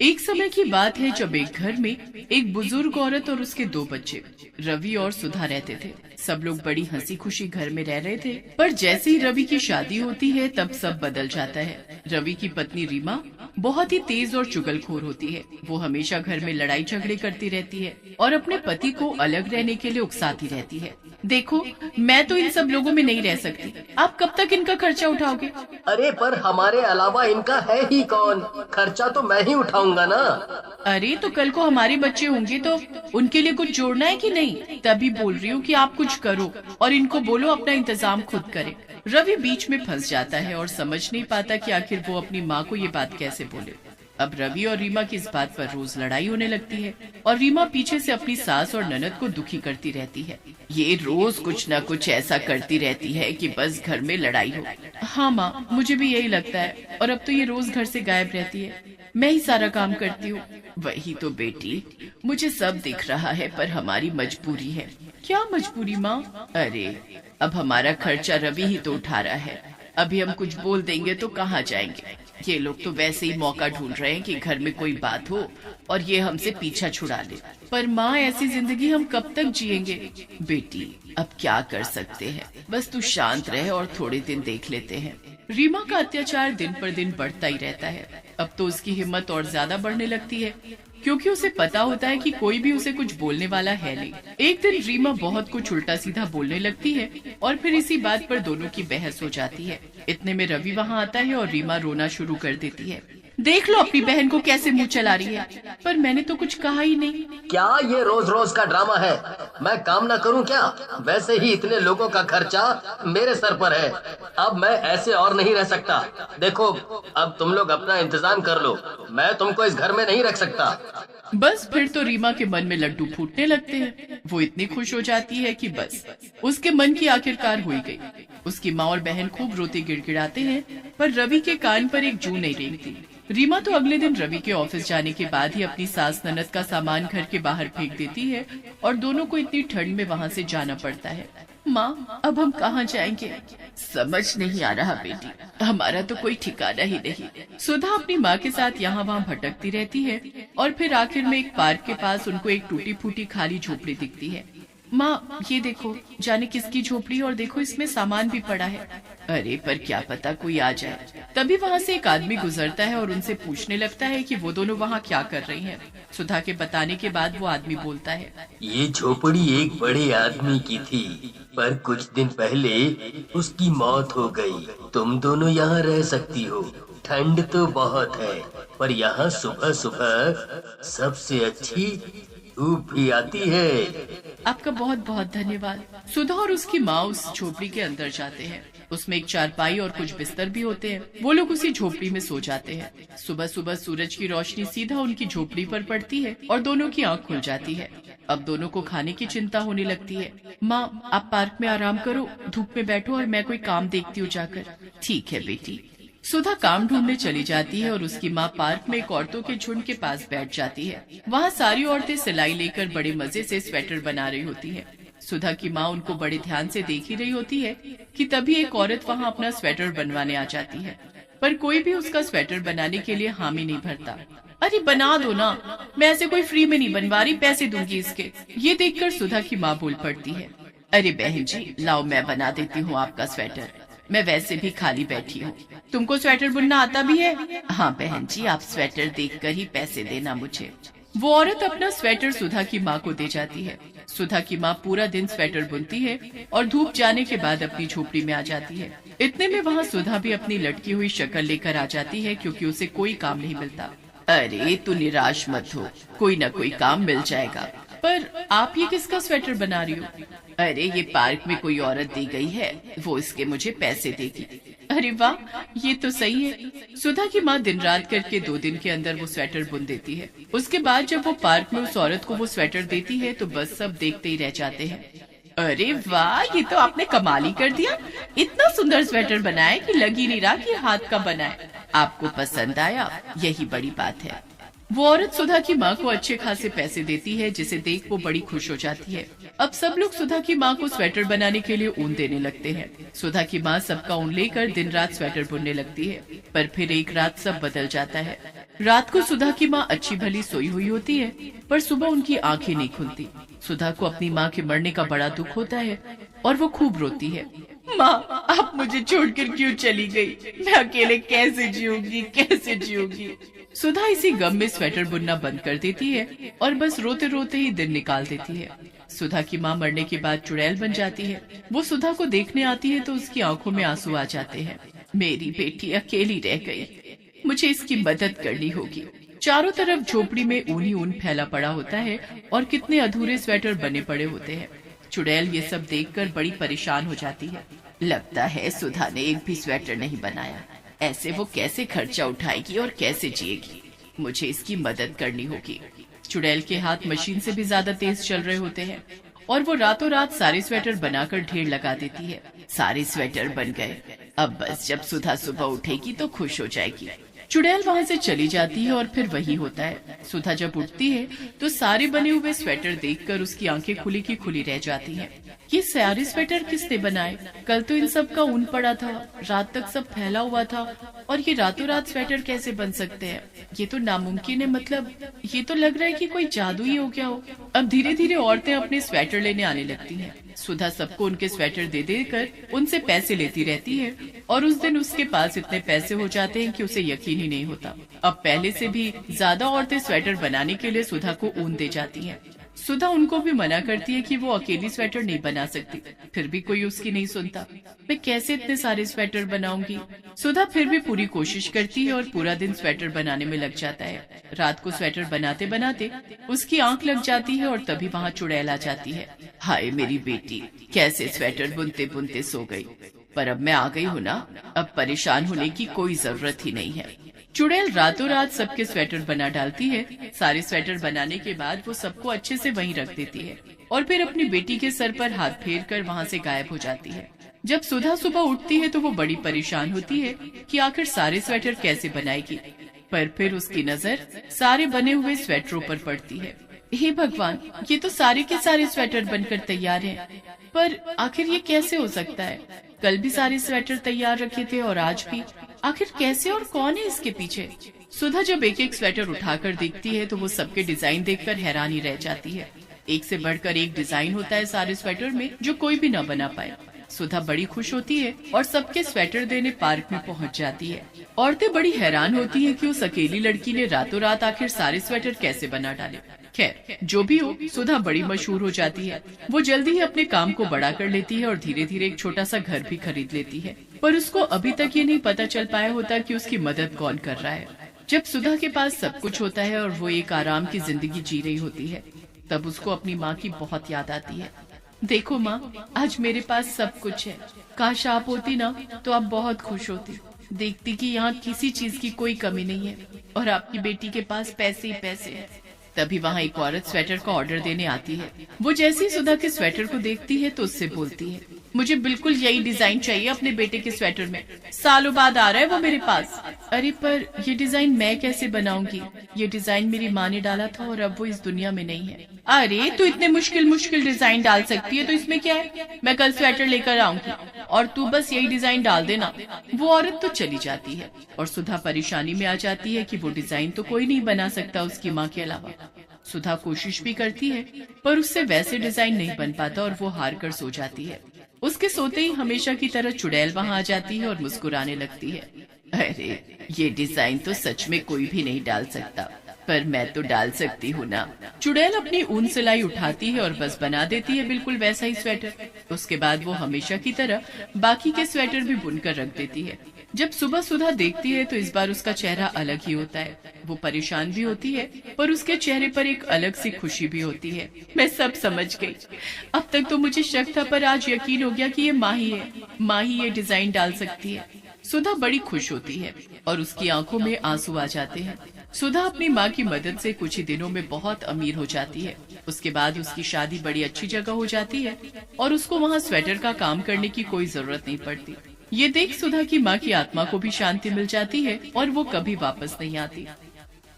एक समय की बात है जब एक घर में एक बुजुर्ग औरत और उसके दो बच्चे रवि और सुधा रहते थे। सब लोग बड़ी हंसी खुशी घर में रह रहे थे, पर जैसे ही रवि की शादी होती है तब सब बदल जाता है। रवि की पत्नी रीमा बहुत ही तेज और चुगलखोर होती है। वो हमेशा घर में लड़ाई झगड़े करती रहती है और अपने पति को अलग रहने के लिए उकसाती रहती है। देखो, मैं तो इन सब लोगों में नहीं रह सकती। आप कब तक इनका खर्चा उठाओगे? अरे पर हमारे अलावा इनका है ही कौन? खर्चा तो मैं ही उठाऊंगा ना। अरे तो कल को हमारे बच्चे होंगे तो उनके लिए कुछ जोड़ना है कि नहीं? तभी बोल रही हूँ कि आप कुछ करो और इनको बोलो अपना इंतजाम खुद करें। रवि बीच में फंस जाता है और समझ नहीं पाता कि आखिर वो अपनी माँ को ये बात कैसे बोले। अब रवि और रीमा की इस बात पर रोज लड़ाई होने लगती है और रीमा पीछे से अपनी सास और ननद को दुखी करती रहती है। ये रोज कुछ न कुछ ऐसा करती रहती है कि बस घर में लड़ाई हो। हाँ माँ, मुझे भी यही लगता है। और अब तो ये रोज घर से गायब रहती है, मैं ही सारा काम करती हूँ। वही तो बेटी, मुझे सब दिख रहा है, पर हमारी मजबूरी है। क्या मजबूरी माँ? अरे अब हमारा खर्चा रवि ही तो उठा रहा है। अभी हम कुछ बोल देंगे तो कहाँ जाएंगे? ये लोग तो वैसे ही मौका ढूंढ रहे हैं कि घर में कोई बात हो और ये हमसे पीछा छुड़ा ले। पर माँ, ऐसी जिंदगी हम कब तक जिएंगे? बेटी अब क्या कर सकते हैं, बस तू शांत रहे और थोड़े दिन देख लेते हैं। रीमा का अत्याचार दिन पर दिन बढ़ता ही रहता है। अब तो उसकी हिम्मत और ज्यादा बढ़ने लगती है, क्योंकि उसे पता होता है कि कोई भी उसे कुछ बोलने वाला है नहीं। एक दिन रीमा बहुत कुछ उल्टा सीधा बोलने लगती है और फिर इसी बात पर दोनों की बहस हो जाती है। इतने में रवि वहाँ आता है और रीमा रोना शुरू कर देती है। देख लो अपनी बहन को कैसे मुंह चला रही है। पर मैंने तो कुछ कहा ही नहीं। क्या ये रोज रोज का ड्रामा है? मैं काम ना करूं क्या? वैसे ही इतने लोगों का खर्चा मेरे सर पर है। अब मैं ऐसे और नहीं रह सकता। देखो, अब तुम लोग अपना इंतजाम कर लो, मैं तुमको इस घर में नहीं रख सकता। बस फिर तो रीमा के मन में लड्डू फूटने लगते हैं। वो इतनी खुश हो जाती है कि बस उसके मन की आखिरकार हुई गई। उसकी माँ और बहन खूब रोते गिड़गिड़ाते हैं, पर रवि के कान पर एक जू नहीं रेंगती। रीमा तो अगले दिन रवि के ऑफिस जाने के बाद ही अपनी सास ननद का सामान घर के बाहर फेंक देती है और दोनों को इतनी ठंड में वहाँ से जाना पड़ता है। माँ, अब हम कहाँ जाएंगे? समझ नहीं आ रहा बेटी, हमारा तो कोई ठिकाना ही नहीं। सुधा अपनी माँ के साथ यहाँ वहाँ भटकती रहती है और फिर आखिर में एक पार्क के पास उनको एक टूटी फूटी खाली झोपड़ी दिखती है। माँ, ये देखो, जाने किसकी झोपड़ी, और देखो इसमें सामान भी पड़ा है। अरे पर क्या पता कोई आ जाए। तभी वहाँ से एक आदमी गुजरता है और उनसे पूछने लगता है कि वो दोनों वहाँ क्या कर रही हैं। सुधा के बताने के बाद वो आदमी बोलता है, ये झोपड़ी एक बड़े आदमी की थी, पर कुछ दिन पहले उसकी मौत हो गई। तुम दोनों यहाँ रह सकती हो। ठंड तो बहुत है, पर यहाँ सुबह सुबह सबसे अच्छी धूप भी आती है। आपका बहुत बहुत धन्यवाद। सुधा और उसकी माँ उस झोपड़ी के अंदर जाते हैं। उसमें एक चारपाई और कुछ बिस्तर भी होते हैं। वो लोग उसी झोपड़ी में सो जाते हैं। सुबह सुबह सूरज की रोशनी सीधा उनकी झोपड़ी पर पड़ती है और दोनों की आंख खुल जाती है। अब दोनों को खाने की चिंता होने लगती है। माँ, आप पार्क में आराम करो, धूप में बैठो और मैं कोई काम देखती हूँ जाकर। ठीक है बेटी। सुधा काम ढूंढने चली जाती है और उसकी माँ पार्क में एक औरतों के झुंड के पास बैठ जाती है। वहाँ सारी औरतें सिलाई लेकर बड़े मजे से स्वेटर बना रही होती हैं। सुधा की माँ उनको बड़े ध्यान से देख ही रही होती है कि तभी एक औरत वहाँ अपना स्वेटर बनवाने आ जाती है, पर कोई भी उसका स्वेटर बनाने के लिए हामी नहीं भरता। अरे बना दो ना, मैं ऐसे कोई फ्री में नहीं बनवा रही, पैसे दूंगी इसके। ये देखकर सुधा की माँ बोल पड़ती है, अरे बहन जी, लाओ मैं बना देती हूँ आपका स्वेटर। मैं वैसे भी खाली बैठी हूँ। तुमको स्वेटर बुनना आता भी है? हाँ बहन जी, आप स्वेटर देखकर ही पैसे देना मुझे। वो औरत अपना स्वेटर सुधा की माँ को दे जाती है। सुधा की माँ पूरा दिन स्वेटर बुनती है और धूप जाने के बाद अपनी झोपड़ी में आ जाती है। इतने में वहाँ सुधा भी अपनी लटकी हुई शक्ल लेकर आ जाती है, क्योंकि उसे कोई काम नहीं मिलता। अरे तू निराश मत हो, कोई न कोई काम मिल जाएगा। पर आप ये किसका स्वेटर बना रही हो? अरे ये पार्क में कोई औरत दी गई है, वो इसके मुझे पैसे देगी। अरे वाह, ये तो सही है। सुधा की माँ दिन रात करके 2 दिन के अंदर वो स्वेटर बुन देती है। उसके बाद जब वो पार्क में उस औरत को वो स्वेटर देती है तो बस सब देखते ही रह जाते हैं। अरे वाह, ये तो आपने कमाल ही कर दिया। इतना सुंदर स्वेटर बनाया कि लग ही नहीं रहा कि हाथ का बना है। आपको पसंद आया, यही बड़ी बात है। वो औरत सुधा की माँ को अच्छे खासे पैसे देती है, जिसे देख वो बड़ी खुश हो जाती है। अब सब लोग सुधा की माँ को स्वेटर बनाने के लिए ऊन देने लगते हैं। सुधा की माँ सबका ऊन लेकर दिन रात स्वेटर बुनने लगती है। पर फिर एक रात सब बदल जाता है। रात को सुधा की माँ अच्छी भली सोई हुई होती है, पर सुबह उनकी आंखें नहीं खुलती। सुधा को अपनी माँ के मरने का बड़ा दुख होता है और वो खूब रोती है। माँ, आप मुझे छोड़कर क्यों चली गई? मैं अकेले कैसे जीऊंगी, कैसे जीऊंगी? सुधा इसी गम में स्वेटर बुनना बंद कर देती है और बस रोते रोते ही दिन निकाल देती है। सुधा की माँ मरने के बाद चुड़ैल बन जाती है। वो सुधा को देखने आती है तो उसकी आंखों में आंसू आ जाते हैं। मेरी बेटी अकेली रह गई, मुझे इसकी मदद करनी होगी। चारों तरफ झोपड़ी में ऊन ही ऊन फैला पड़ा होता है और कितने अधूरे स्वेटर बने पड़े होते हैं। चुड़ैल ये सब देखकर बड़ी परेशान हो जाती है। लगता है सुधा ने एक भी स्वेटर नहीं बनाया। ऐसे वो कैसे खर्चा उठाएगी और कैसे जिएगी? मुझे इसकी मदद करनी होगी। चुड़ैल के हाथ मशीन से भी ज्यादा तेज चल रहे होते हैं और वो रातों रात सारे स्वेटर बनाकर ढेर लगा देती है। सारे स्वेटर बन गए। अब बस जब सुधा सुबह उठेगी तो खुश हो जाएगी। चुड़ैल वहाँ से चली जाती है और फिर वही होता है। सुधा जब उठती है तो सारे बने हुए स्वेटर देखकर उसकी आंखें खुली की खुली रह जाती हैं। ये सारे स्वेटर किसने बनाए? कल तो इन सब का ऊन पड़ा था, रात तक सब फैला हुआ था, और ये रातों रात स्वेटर कैसे बन सकते हैं? ये तो नामुमकिन है। मतलब ये तो लग रहा है कि कोई जादू ही हो गया हो। अब धीरे धीरे औरतें अपने स्वेटर लेने आने लगती हैं। सुधा सबको उनके स्वेटर दे देकर उनसे पैसे लेती रहती है और उस दिन उसके पास इतने पैसे हो जाते हैं कि उसे यकीन ही नहीं होता। अब पहले से भी ज्यादा औरतें स्वेटर बनाने के लिए सुधा को ऊन दे जाती हैं। सुधा उनको भी मना करती है कि वो अकेली स्वेटर नहीं बना सकती, फिर भी कोई उसकी नहीं सुनता। मैं कैसे इतने सारे स्वेटर बनाऊंगी? सुधा फिर भी पूरी कोशिश करती है और पूरा दिन स्वेटर बनाने में लग जाता है। रात को स्वेटर बनाते बनाते उसकी आंख लग जाती है और तभी वहाँ चुड़ैल आ जाती है। हाय मेरी बेटी, कैसे स्वेटर बुनते बुनते सो गई। पर अब मैं आ गई हूँ ना, अब परेशान होने की कोई जरूरत ही नहीं है। चुड़ैल रातों रात सबके स्वेटर बना डालती है। सारे स्वेटर बनाने के बाद वो सबको अच्छे से वहीं रख देती है और फिर अपनी बेटी के सर पर हाथ फेर कर वहाँ से गायब हो जाती है। जब सुधा सुबह उठती है तो वो बड़ी परेशान होती है कि आखिर सारे स्वेटर कैसे बनाएगी। पर फिर उसकी नजर सारे बने हुए स्वेटरों पर पड़ती है। हे भगवान, ये तो सारे के सारे स्वेटर बनकर तैयार हैं। पर आखिर ये कैसे हो सकता है? कल भी सारे स्वेटर तैयार रखे थे और आज भी। आखिर कैसे और कौन है इसके पीछे? सुधा जब एक एक स्वेटर उठाकर देखती है तो वो सबके डिजाइन देखकर हैरान ही रह जाती है। एक से बढ़कर एक डिजाइन होता है सारे स्वेटर में, जो कोई भी न बना पाए। सुधा बड़ी खुश होती है और सबके स्वेटर देने पार्क में पहुंच जाती है। औरतें बड़ी हैरान होती हैं कि उस अकेली लड़की ने रातों रात आखिर सारे स्वेटर कैसे बना डाले। खैर, जो भी हो, सुधा बड़ी मशहूर हो जाती है। वो जल्दी ही अपने काम को बड़ा कर लेती है और धीरे धीरे एक छोटा सा घर भी खरीद लेती है। पर उसको अभी तक ये नहीं पता चल पाया होता कि उसकी मदद कौन कर रहा है। जब सुधा के पास सब कुछ होता है और वो एक आराम की जिंदगी जी रही होती है, तब उसको अपनी माँ की बहुत याद आती है। देखो माँ, आज मेरे पास सब कुछ है। काश आप होती ना तो आप बहुत खुश होती। देखती कि यहाँ किसी चीज की कोई कमी नहीं है और आपकी बेटी के पास पैसे ही पैसे हैं। तभी वहाँ एक औरत स्वेटर का ऑर्डर देने आती है। वो जैसे ही सुधा के स्वेटर को देखती है तो उससे बोलती है, मुझे बिल्कुल यही डिजाइन चाहिए अपने बेटे के स्वेटर में। सालों बाद आ रहा है वो मेरे पास। अरे पर ये डिजाइन मैं कैसे बनाऊंगी? ये डिजाइन मेरी माँ ने डाला था और अब वो इस दुनिया में नहीं है। अरे तू इतने मुश्किल मुश्किल डिजाइन डाल सकती है तो इसमें क्या है? मैं कल स्वेटर लेकर आऊंगी और तू बस यही डिजाइन डाल देना। वो औरत तो चली जाती है और सुधा परेशानी में आ जाती है कि वो डिजाइन तो कोई नहीं बना सकता उसकी माँ के अलावा। सुधा कोशिश भी करती है पर उससे वैसे डिजाइन नहीं बन पाता और वो हार कर सो जाती है। उसके सोते ही हमेशा की तरह चुड़ैल वहाँ आ जाती है और मुस्कुराने लगती है। अरे ये डिजाइन तो सच में कोई भी नहीं डाल सकता, पर मैं तो डाल सकती हूँ ना। चुड़ैल अपनी ऊन सिलाई उठाती है और बस बना देती है बिल्कुल वैसा ही स्वेटर। उसके बाद वो हमेशा की तरह बाकी के स्वेटर भी बुनकर रख देती है। जब सुबह सुधा देखती है तो इस बार उसका चेहरा अलग ही होता है। वो परेशान भी होती है पर उसके चेहरे पर एक अलग सी खुशी भी होती है। मैं सब समझ गई। अब तक तो मुझे शक था पर आज यकीन हो गया कि ये माँ ही है। माँ ही ये डिजाइन डाल सकती है। सुधा बड़ी खुश होती है और उसकी आंखों में आंसू आ जाते हैं। सुधा अपनी माँ की मदद से कुछ ही दिनों में बहुत अमीर हो जाती है। उसके बाद उसकी शादी बड़ी अच्छी जगह हो जाती है और उसको वहाँ स्वेटर का काम करने की कोई जरूरत नहीं पड़ती। ये देख सुधा की माँ की आत्मा को भी शांति मिल जाती है और वो कभी वापस नहीं आती।